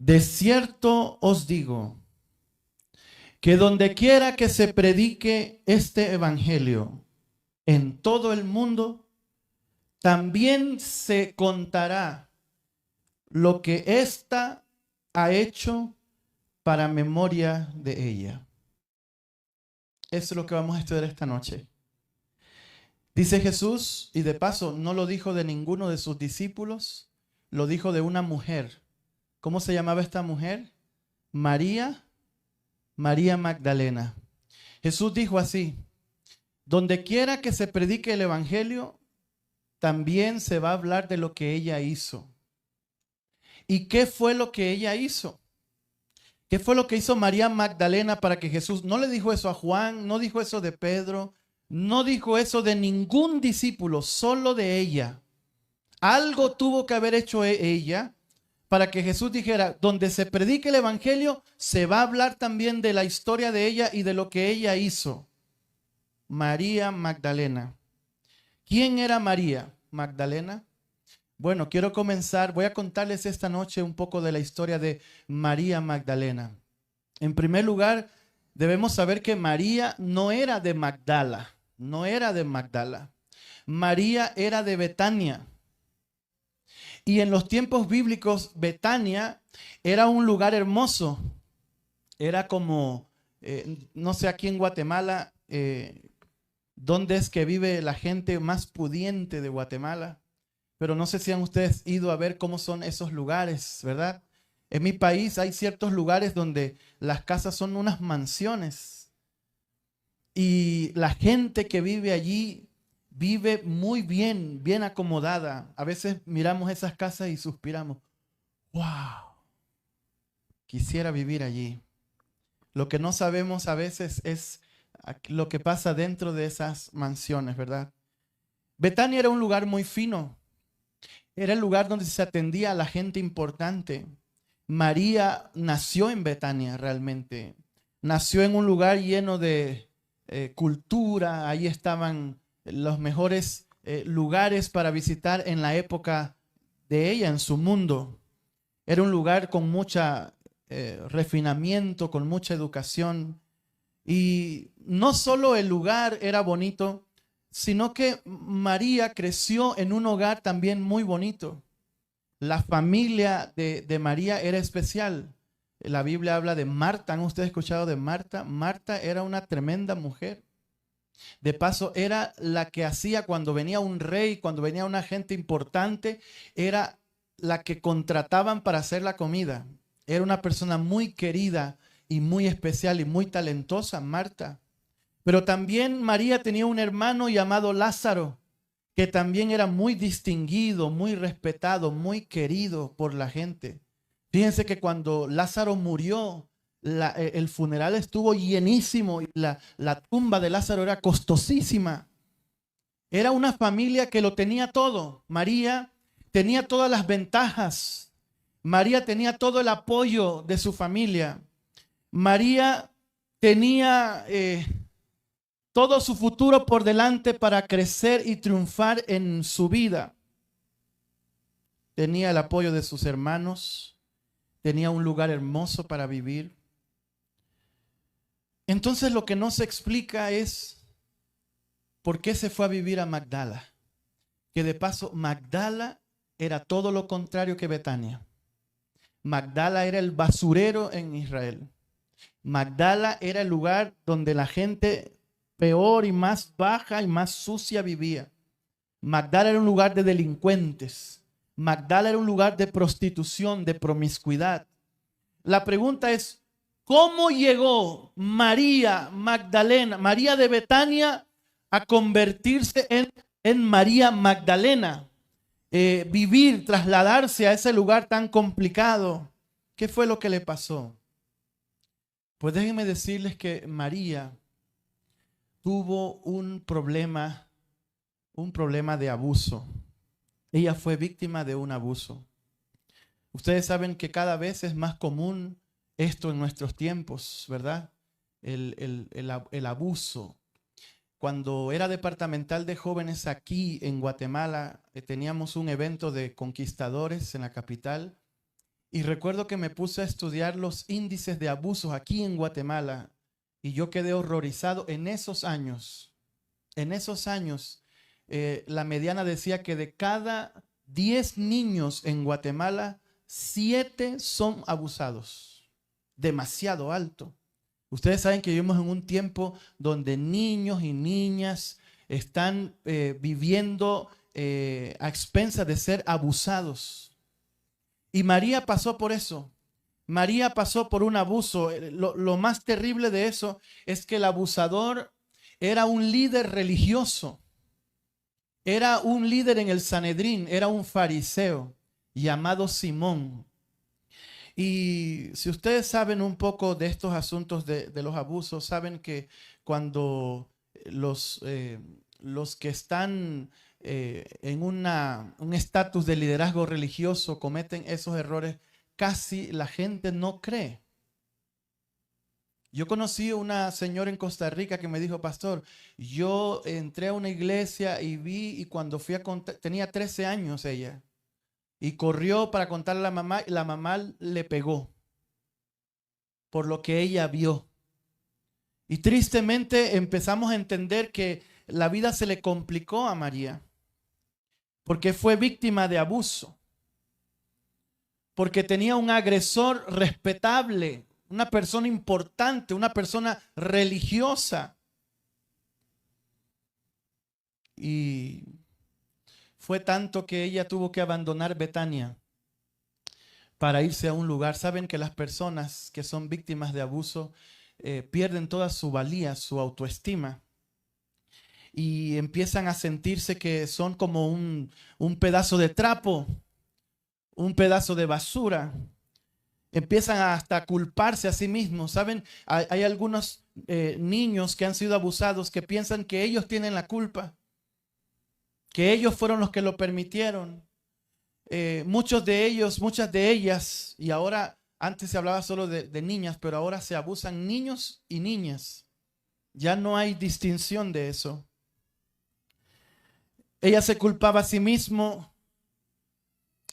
De cierto os digo que donde quiera que se predique este evangelio en todo el mundo, también se contará lo que ésta ha hecho para memoria de ella. Eso es lo que vamos a estudiar esta noche. Dice Jesús, y de paso no lo dijo de ninguno de sus discípulos, lo dijo de una mujer. ¿Cómo se llamaba esta mujer? María Magdalena. Jesús dijo así: donde quiera que se predique el evangelio, también se va a hablar de lo que ella hizo. ¿Y qué fue lo que ella hizo? ¿Qué fue lo que hizo María Magdalena para que Jesús no le dijo eso a Juan, no dijo eso de Pedro, no dijo eso de ningún discípulo, solo de ella? Algo tuvo que haber hecho ella para que Jesús dijera, donde se predique el evangelio, se va a hablar también de la historia de ella y de lo que ella hizo. María Magdalena. ¿Quién era María Magdalena? Bueno, quiero comenzar, voy a contarles esta noche un poco de la historia de María Magdalena. En primer lugar, debemos saber que María no era de Magdala, no era de Magdala. María era de Betania. Y en los tiempos bíblicos, Betania era un lugar hermoso. Era como, no sé, aquí en Guatemala, ¿dónde es que vive la gente más pudiente de Guatemala? Pero no sé si han ustedes ido a ver cómo son esos lugares, ¿verdad? En mi país hay ciertos lugares donde las casas son unas mansiones y la gente que vive allí vive muy bien, bien acomodada. A veces miramos esas casas y suspiramos, wow, quisiera vivir allí. Lo que no sabemos a veces es lo que pasa dentro de esas mansiones, ¿verdad? Betania era un lugar muy fino. Era el lugar donde se atendía a la gente importante. María nació en Betania realmente. Nació en un lugar lleno de cultura. Ahí estaban los mejores lugares para visitar en la época de ella, en su mundo. Era un lugar con mucha refinamiento, con mucha educación. Y no solo el lugar era bonito, sino que María creció en un hogar también muy bonito. La familia de María era especial. La Biblia habla de Marta. ¿Han ustedes escuchado de Marta? Marta era una tremenda mujer. De paso, era la que hacía cuando venía un rey, cuando venía una gente importante, era la que contrataban para hacer la comida. Era una persona muy querida y muy especial y muy talentosa, Marta. Pero también María tenía un hermano llamado Lázaro, que también era muy distinguido, muy respetado, muy querido por la gente. Fíjense que cuando Lázaro murió, el funeral estuvo llenísimo y la tumba de Lázaro era costosísima. Era una familia que lo tenía todo. María tenía todas las ventajas. María tenía todo el apoyo de su familia. María tenía todo su futuro por delante para crecer y triunfar en su vida. Tenía el apoyo de sus hermanos, tenía un lugar hermoso para vivir. Entonces lo que no se explica es por qué se fue a vivir a Magdala. Que de paso, Magdala era todo lo contrario que Betania. Magdala era el basurero en Israel. Magdala era el lugar donde la gente peor y más baja y más sucia vivía. Magdala era un lugar de delincuentes. Magdala era un lugar de prostitución, de promiscuidad. La pregunta es, ¿cómo llegó María Magdalena, María de Betania, a convertirse en María Magdalena? Vivir, trasladarse a ese lugar tan complicado. ¿Qué fue lo que le pasó? Pues déjenme decirles que María tuvo un problema de abuso. Ella fue víctima de un abuso. Ustedes saben que cada vez es más común esto en nuestros tiempos, ¿verdad? El abuso. Cuando era departamental de jóvenes aquí en Guatemala, teníamos un evento de conquistadores en la capital Y recuerdo que me puse a estudiar los índices de abusos aquí en Guatemala y yo quedé horrorizado en esos años. En esos años, la mediana decía que de cada 10 niños en Guatemala, 7 son abusados. Demasiado alto. Ustedes saben que vivimos en un tiempo donde niños y niñas están viviendo a expensas de ser abusados. Y María pasó por eso. María pasó por un abuso. Lo más terrible de eso es que el abusador era un líder religioso. Era un líder en el Sanedrín, era un fariseo llamado Simón. Y si ustedes saben un poco de estos asuntos de los abusos, saben que cuando los que están en un estatus de liderazgo religioso cometen esos errores, casi la gente no cree. Yo conocí a una señora en Costa Rica que me dijo, pastor, yo entré a una iglesia y vi, y cuando fui a contar, tenía 13 años ella, y corrió para contarle a la mamá, y la mamá le pegó por lo que ella vio. Y tristemente empezamos a entender que la vida se le complicó a María, porque fue víctima de abuso, porque tenía un agresor respetable, una persona importante, una persona religiosa. Y fue tanto que ella tuvo que abandonar Betania para irse a un lugar. Saben que las personas que son víctimas de abuso pierden toda su valía, su autoestima. Y empiezan a sentirse que son como un pedazo de trapo, un pedazo de basura. Empiezan hasta a culparse a sí mismos. ¿Saben? Hay algunos niños que han sido abusados que piensan que ellos tienen la culpa, que ellos fueron los que lo permitieron. Muchos de ellos, muchas de ellas, y ahora antes se hablaba solo de niñas, pero ahora se abusan niños y niñas. Ya no hay distinción de eso. Ella se culpaba a sí mismo.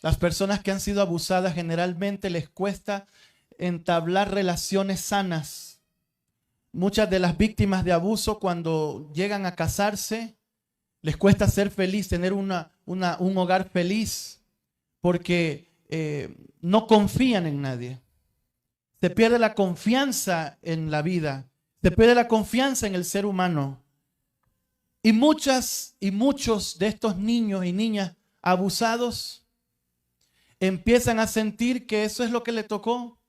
Las personas que han sido abusadas generalmente les cuesta entablar relaciones sanas. Muchas de las víctimas de abuso, cuando llegan a casarse, les cuesta ser feliz, tener un hogar feliz, porque no confían en nadie. Se pierde la confianza en la vida, se pierde la confianza en el ser humano. Y muchas y muchos de estos niños y niñas abusados empiezan a sentir que eso es lo que le tocó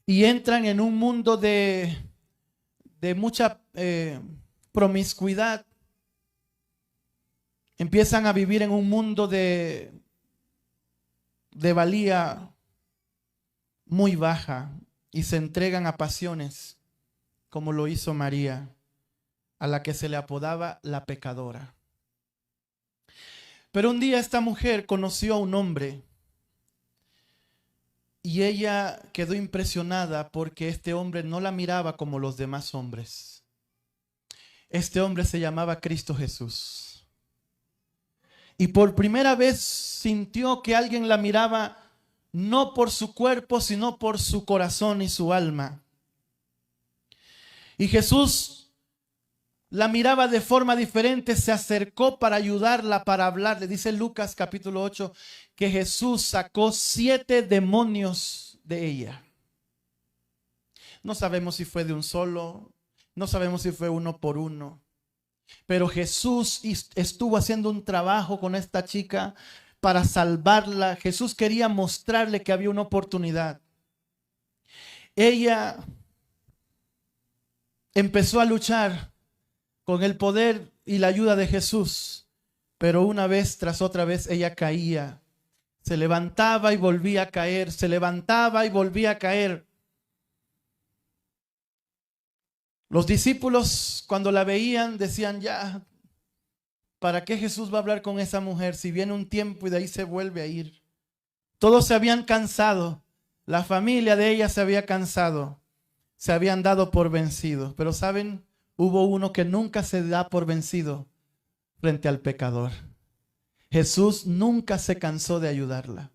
y entran en un mundo de mucha promiscuidad. Empiezan a vivir en un mundo de valía muy baja y se entregan a pasiones como lo hizo María, a la que se le apodaba la pecadora. Pero un día esta mujer conoció a un hombre y ella quedó impresionada porque este hombre no la miraba como los demás hombres. Este hombre se llamaba Cristo Jesús. Y por primera vez sintió que alguien la miraba no por su cuerpo, sino por su corazón y su alma. Y Jesús la miraba de forma diferente, se acercó para ayudarla, para hablarle. Dice Lucas capítulo 8 que Jesús sacó 7 demonios de ella. No sabemos si fue de un solo, no sabemos si fue uno por uno. Pero Jesús estuvo haciendo un trabajo con esta chica para salvarla. Jesús quería mostrarle que había una oportunidad. Ella empezó a luchar con el poder y la ayuda de Jesús, pero una vez tras otra vez ella caía. Se levantaba y volvía a caer, se levantaba y volvía a caer. Los discípulos, cuando la veían, decían, ya, ¿para qué Jesús va a hablar con esa mujer si viene un tiempo y de ahí se vuelve a ir? Todos se habían cansado, la familia de ella se había cansado, se habían dado por vencidos. Pero ¿saben? Hubo uno que nunca se da por vencido frente al pecador. Jesús nunca se cansó de ayudarla.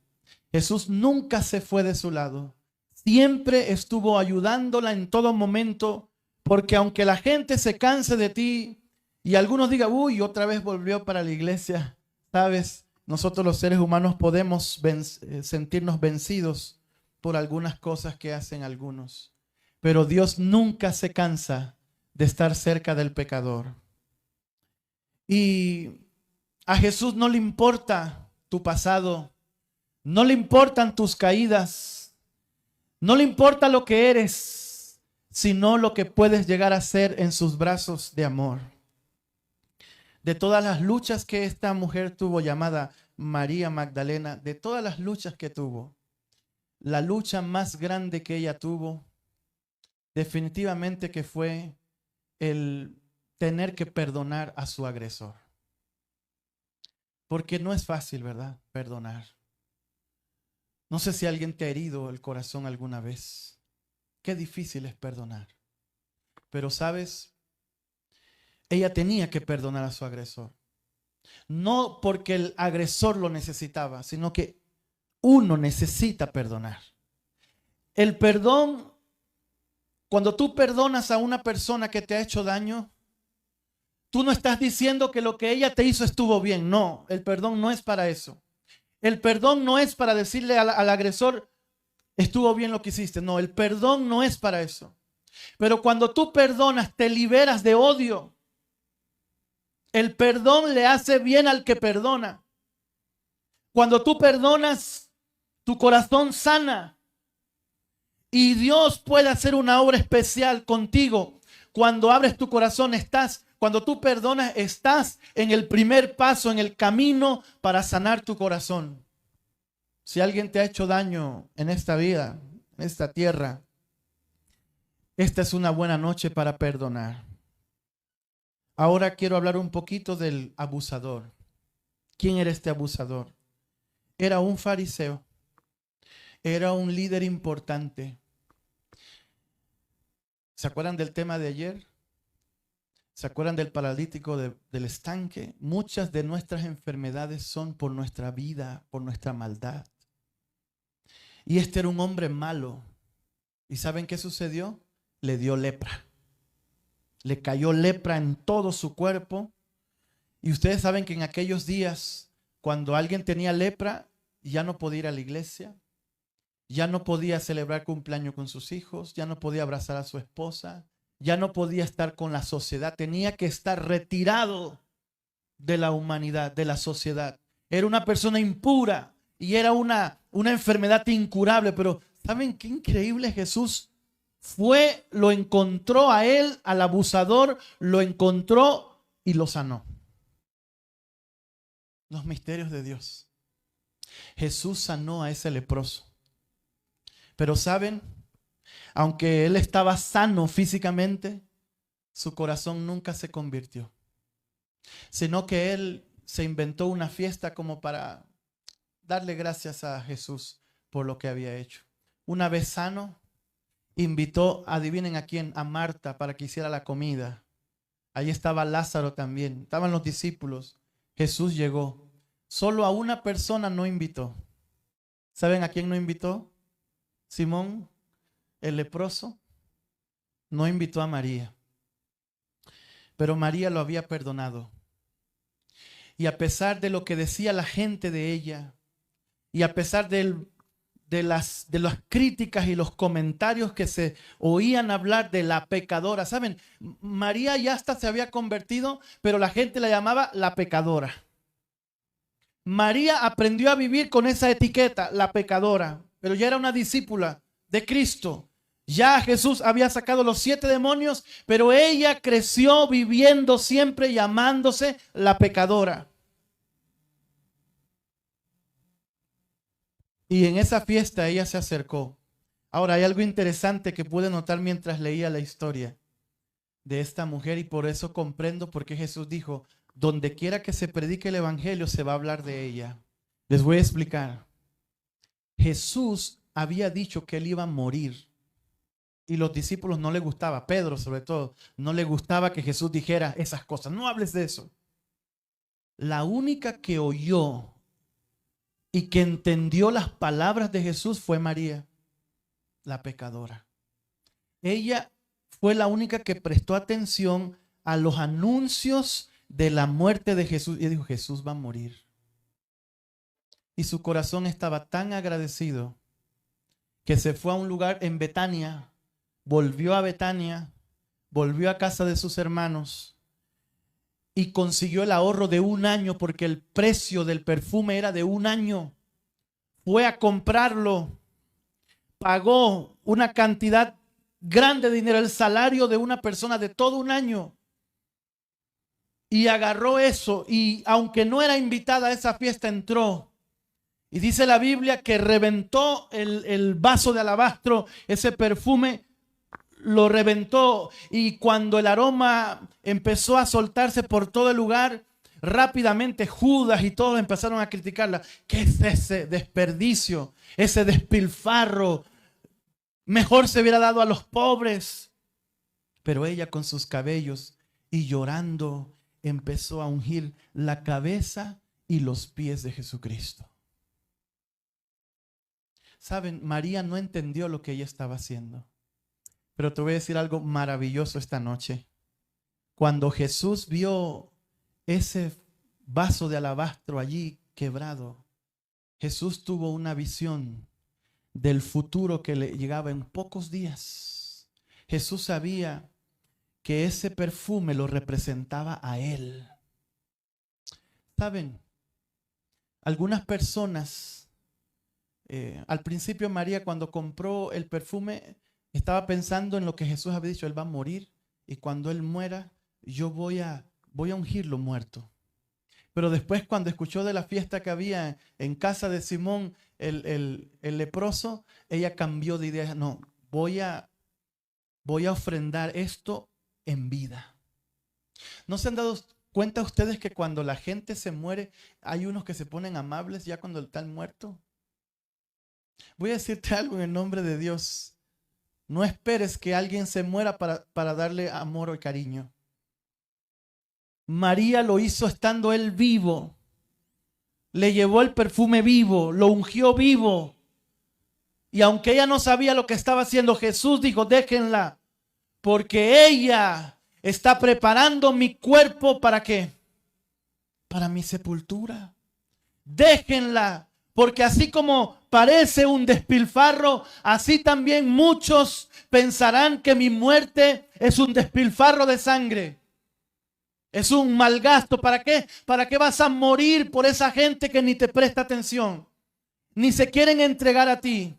Jesús nunca se fue de su lado. Siempre estuvo ayudándola en todo momento, porque aunque la gente se canse de ti y algunos digan, uy, otra vez volvió para la iglesia, sabes, nosotros los seres humanos podemos sentirnos vencidos por algunas cosas que hacen algunos. Pero Dios nunca se cansa de estar cerca del pecador. Y a Jesús no le importa tu pasado, no le importan tus caídas, no le importa lo que eres, sino lo que puedes llegar a ser en sus brazos de amor. De todas las luchas que esta mujer tuvo, llamada María Magdalena, de todas las luchas que tuvo, la lucha más grande que ella tuvo, definitivamente que fue el tener que perdonar a su agresor. Porque no es fácil, ¿verdad? Perdonar. No sé si alguien te ha herido el corazón alguna vez. Qué difícil es perdonar. Pero sabes, ella tenía que perdonar a su agresor. No porque el agresor lo necesitaba, sino que uno necesita perdonar. El perdón, cuando tú perdonas a una persona que te ha hecho daño, tú no estás diciendo que lo que ella te hizo estuvo bien. No, el perdón no es para eso. El perdón no es para decirle al agresor, estuvo bien lo que hiciste. No, el perdón no es para eso. Pero cuando tú perdonas, te liberas de odio. El perdón le hace bien al que perdona. Cuando tú perdonas, tu corazón sana. Y Dios puede hacer una obra especial contigo. Cuando abres tu corazón, cuando tú perdonas, estás en el primer paso, en el camino para sanar tu corazón. Si alguien te ha hecho daño en esta vida, en esta tierra, esta es una buena noche para perdonar. Ahora quiero hablar un poquito del abusador. ¿Quién era este abusador? Era un fariseo. Era un líder importante. ¿Se acuerdan del tema de ayer? ¿Se acuerdan del paralítico del estanque? Muchas de nuestras enfermedades son por nuestra vida, por nuestra maldad. Y este era un hombre malo. ¿Y saben qué sucedió? Le dio lepra. Le cayó lepra en todo su cuerpo. Y ustedes saben que en aquellos días, cuando alguien tenía lepra, ya no podía ir a la iglesia, ya no podía celebrar cumpleaños con sus hijos, ya no podía abrazar a su esposa, ya no podía estar con la sociedad, tenía que estar retirado de la humanidad, de la sociedad. Era una persona impura y era una enfermedad incurable. Pero ¿saben qué increíble? Jesús lo encontró a él, al abusador, lo encontró y lo sanó. Los misterios de Dios. Jesús sanó a ese leproso. Pero ¿saben? Aunque él estaba sano físicamente, su corazón nunca se convirtió. Sino que él se inventó una fiesta como para darle gracias a Jesús por lo que había hecho. Una vez sano, invitó, adivinen a quién, a Marta para que hiciera la comida. Ahí estaba Lázaro también, estaban los discípulos. Jesús llegó. Solo a una persona no invitó. ¿Saben a quién no invitó? Simón, el leproso, no invitó a María. Pero María lo había perdonado. Y a pesar de lo que decía la gente de ella, y a pesar de las críticas y los comentarios que se oían hablar de la pecadora, ¿saben? María ya hasta se había convertido, pero la gente la llamaba la pecadora. María aprendió a vivir con esa etiqueta, la pecadora, pero ya era una discípula de Cristo. Ya Jesús había sacado los 7 demonios, pero ella creció viviendo siempre llamándose la pecadora. Y en esa fiesta ella se acercó. Ahora hay algo interesante que pude notar mientras leía la historia de esta mujer, y por eso comprendo por qué Jesús dijo, donde quiera que se predique el evangelio se va a hablar de ella. Les voy a explicar. Jesús había dicho que él iba a morir y los discípulos no le gustaba, Pedro sobre todo, no le gustaba que Jesús dijera esas cosas. No hables de eso. La única que oyó y que entendió las palabras de Jesús fue María, la pecadora. Ella fue la única que prestó atención a los anuncios de la muerte de Jesús y dijo: Jesús va a morir. Y su corazón estaba tan agradecido que se fue a un lugar en Betania, volvió a Betania, volvió a casa de sus hermanos y consiguió el ahorro de 1 año, porque el precio del perfume era de 1 año. Fue a comprarlo, pagó una cantidad grande de dinero, el salario de una persona de todo 1 año. Y agarró eso, y aunque no era invitada a esa fiesta, entró. Y dice la Biblia que reventó el vaso de alabastro, ese perfume lo reventó. Y cuando el aroma empezó a soltarse por todo el lugar, rápidamente Judas y todos empezaron a criticarla. ¿Qué es ese desperdicio, ese despilfarro? Mejor se hubiera dado a los pobres. Pero ella, con sus cabellos y llorando, empezó a ungir la cabeza y los pies de Jesucristo. Saben, María no entendió lo que ella estaba haciendo. Pero te voy a decir algo maravilloso esta noche. Cuando Jesús vio ese vaso de alabastro allí quebrado, Jesús tuvo una visión del futuro que le llegaba en pocos días. Jesús sabía que ese perfume lo representaba a Él. Saben, algunas personas, al principio María, cuando compró el perfume, estaba pensando en lo que Jesús había dicho: Él va a morir y cuando Él muera, yo voy a ungirlo muerto. Pero después, cuando escuchó de la fiesta que había en casa de Simón, el leproso, ella cambió de idea. No, voy a ofrendar esto en vida. ¿No se han dado cuenta ustedes que cuando la gente se muere, hay unos que se ponen amables ya cuando están muertos? Voy a decirte algo en el nombre de Dios. No esperes que alguien se muera para darle amor o cariño. María lo hizo estando él vivo. Le llevó el perfume vivo, lo ungió vivo. Y aunque ella no sabía lo que estaba haciendo, Jesús dijo: déjenla, porque ella está preparando mi cuerpo ¿para qué? Para mi sepultura. Déjenla, porque así como parece un despilfarro, así también muchos pensarán que mi muerte es un despilfarro de sangre. Es un mal gasto. ¿Para qué? ¿Para qué vas a morir por esa gente que ni te presta atención? Ni se quieren entregar a ti.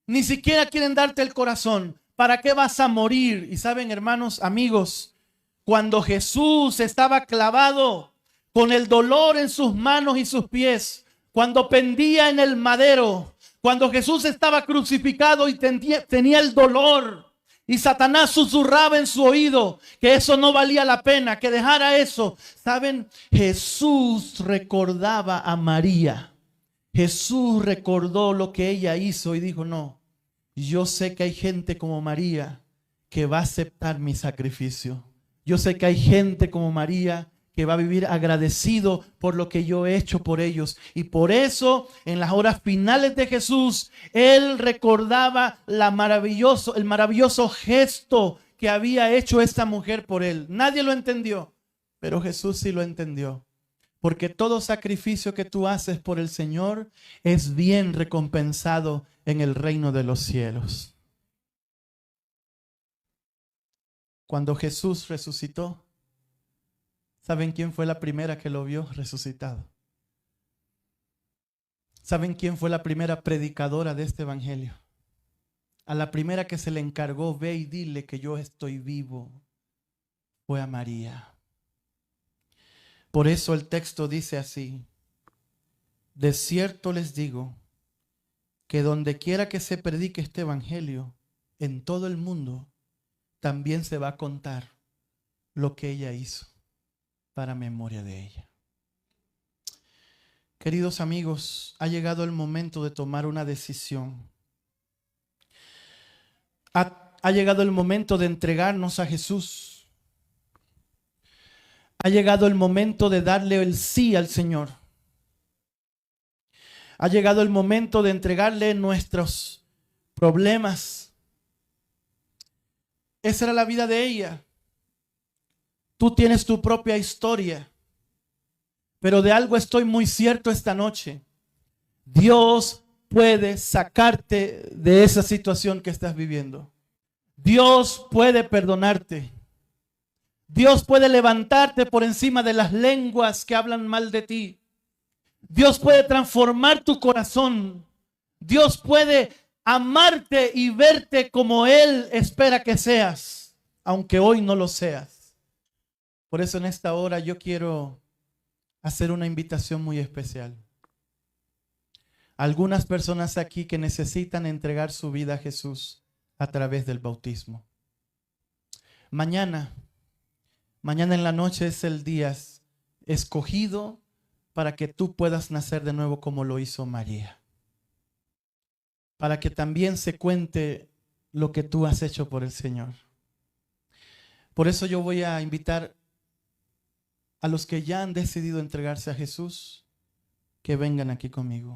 Ni siquiera quieren darte el corazón. ¿Para qué vas a morir? Y saben, hermanos, amigos, cuando Jesús estaba clavado con el dolor en sus manos y sus pies, cuando pendía en el madero, cuando Jesús estaba crucificado y tenía el dolor, y Satanás susurraba en su oído que eso no valía la pena, que dejara eso. ¿Saben? Jesús recordaba a María. Jesús recordó lo que ella hizo y dijo: no, yo sé que hay gente como María que va a aceptar mi sacrificio. Yo sé que hay gente como María que va a vivir agradecido por lo que yo he hecho por ellos. Y por eso, en las horas finales de Jesús, Él recordaba el maravilloso gesto que había hecho esta mujer por Él. Nadie lo entendió, pero Jesús sí lo entendió. Porque todo sacrificio que tú haces por el Señor es bien recompensado en el reino de los cielos. Cuando Jesús resucitó, ¿saben quién fue la primera que lo vio resucitado? ¿Saben quién fue la primera predicadora de este evangelio? A la primera que se le encargó: ve y dile que yo estoy vivo, fue a María. Por eso el texto dice así: de cierto les digo que donde quiera que se predique este evangelio en todo el mundo, también se va a contar lo que ella hizo para memoria de ella. Queridos amigos, ha llegado el momento de tomar una decisión. Ha llegado el momento de entregarnos a Jesús. Ha llegado el momento de darle el sí al Señor. Ha llegado el momento de entregarle nuestros problemas. Esa era la vida de ella. Tú tienes tu propia historia. Pero de algo estoy muy cierto esta noche. Dios puede sacarte de esa situación que estás viviendo. Dios puede perdonarte. Dios puede levantarte por encima de las lenguas que hablan mal de ti. Dios puede transformar tu corazón. Dios puede amarte y verte como Él espera que seas, aunque hoy no lo seas. Por eso en esta hora yo quiero hacer una invitación muy especial. Algunas personas aquí que necesitan entregar su vida a Jesús a través del bautismo. Mañana en la noche es el día escogido para que tú puedas nacer de nuevo como lo hizo María. Para que también se cuente lo que tú has hecho por el Señor. Por eso yo voy a invitar a los que ya han decidido entregarse a Jesús que vengan aquí conmigo.